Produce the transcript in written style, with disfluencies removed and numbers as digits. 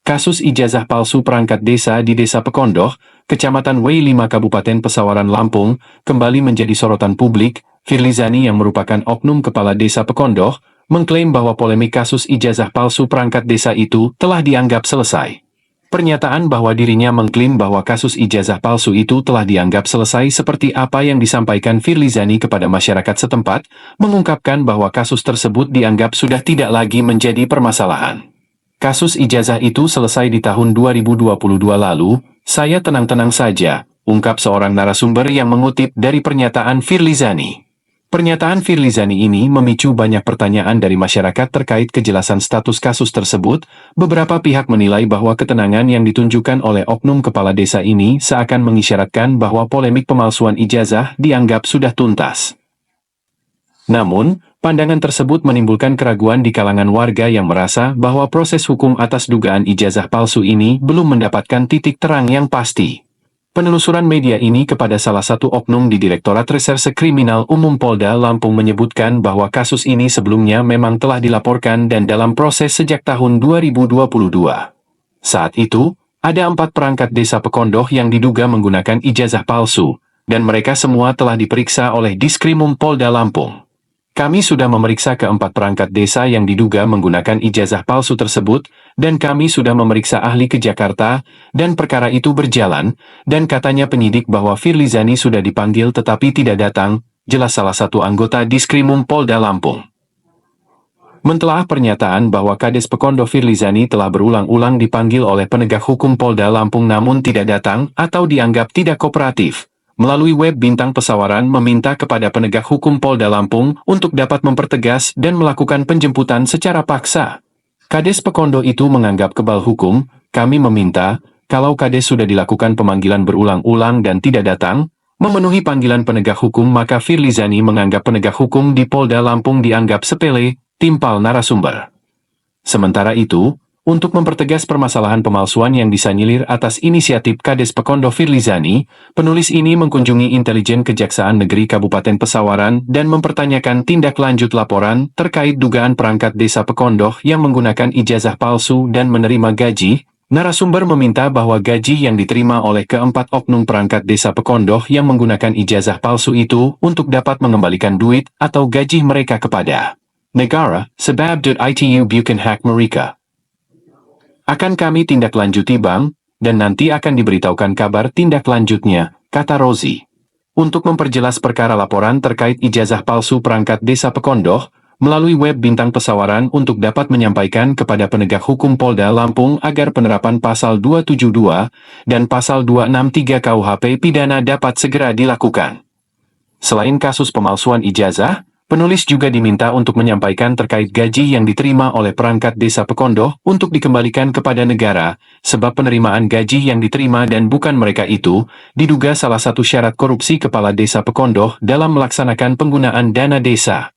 Kasus ijazah palsu perangkat desa di Desa Pekondoh, Kecamatan W5 Kabupaten Pesawaran Lampung, kembali menjadi sorotan publik. Firlizani yang merupakan oknum kepala Desa Pekondoh, mengklaim bahwa polemik kasus ijazah palsu perangkat desa itu telah dianggap selesai. Pernyataan bahwa dirinya mengklaim bahwa kasus ijazah palsu itu telah dianggap selesai seperti apa yang disampaikan Firlizani kepada masyarakat setempat, mengungkapkan bahwa kasus tersebut dianggap sudah tidak lagi menjadi permasalahan. Kasus ijazah itu selesai di tahun 2022 lalu, saya tenang-tenang saja, ungkap seorang narasumber yang mengutip dari pernyataan Firlizani. Pernyataan Firlizani ini memicu banyak pertanyaan dari masyarakat terkait kejelasan status kasus tersebut. Beberapa pihak menilai bahwa ketenangan yang ditunjukkan oleh oknum kepala desa ini seakan mengisyaratkan bahwa polemik pemalsuan ijazah dianggap sudah tuntas. Namun, pandangan tersebut menimbulkan keraguan di kalangan warga yang merasa bahwa proses hukum atas dugaan ijazah palsu ini belum mendapatkan titik terang yang pasti. Penelusuran media ini kepada salah satu oknum di Direktorat Reserse Kriminal Umum Polda Lampung menyebutkan bahwa kasus ini sebelumnya memang telah dilaporkan dan dalam proses sejak tahun 2022. Saat itu, ada 4 perangkat desa Pekondoh yang diduga menggunakan ijazah palsu, dan mereka semua telah diperiksa oleh Diskrimum Polda Lampung. Kami sudah memeriksa ke-4 perangkat desa yang diduga menggunakan ijazah palsu tersebut, dan kami sudah memeriksa ahli ke Jakarta, dan perkara itu berjalan, dan katanya penyidik bahwa Firlizani sudah dipanggil tetapi tidak datang, jelas salah satu anggota Diskrimum Polda Lampung. Mentelaah pernyataan bahwa Kades Pekondoh Firlizani telah berulang-ulang dipanggil oleh penegak hukum Polda Lampung namun tidak datang atau dianggap tidak kooperatif. Melalui web Bintang Pesawaran meminta kepada penegak hukum Polda Lampung untuk dapat mempertegas dan melakukan penjemputan secara paksa. Kades Pekondoh itu menganggap kebal hukum. Kami meminta, kalau Kades sudah dilakukan pemanggilan berulang-ulang dan tidak datang, memenuhi panggilan penegak hukum, maka Firlizani menganggap penegak hukum di Polda Lampung dianggap sepele, timpal narasumber. Sementara itu, untuk mempertegas permasalahan pemalsuan yang disanyilir atas inisiatif Kades Pekondoh Firlizani, penulis ini mengunjungi intelijen Kejaksaan Negeri Kabupaten Pesawaran dan mempertanyakan tindak lanjut laporan terkait dugaan perangkat desa Pekondoh yang menggunakan ijazah palsu dan menerima gaji. Narasumber meminta bahwa gaji yang diterima oleh ke-4 oknum perangkat desa Pekondoh yang menggunakan ijazah palsu itu untuk dapat mengembalikan duit atau gaji mereka kepada negara, sebab.itu bukan hak mereka. Akan kami tindak lanjuti bang, dan nanti akan diberitahukan kabar tindak lanjutnya, kata Rozi. Untuk memperjelas perkara laporan terkait ijazah palsu perangkat desa Pekondoh, melalui web Bintang Pesawaran untuk dapat menyampaikan kepada penegak hukum Polda Lampung agar penerapan pasal 272 dan pasal 263 KUHP pidana dapat segera dilakukan. Selain kasus pemalsuan ijazah, penulis juga diminta untuk menyampaikan terkait gaji yang diterima oleh perangkat desa Pekondoh untuk dikembalikan kepada negara, sebab penerimaan gaji yang diterima dan bukan mereka itu, diduga salah satu syarat korupsi kepala desa Pekondoh dalam melaksanakan penggunaan dana desa.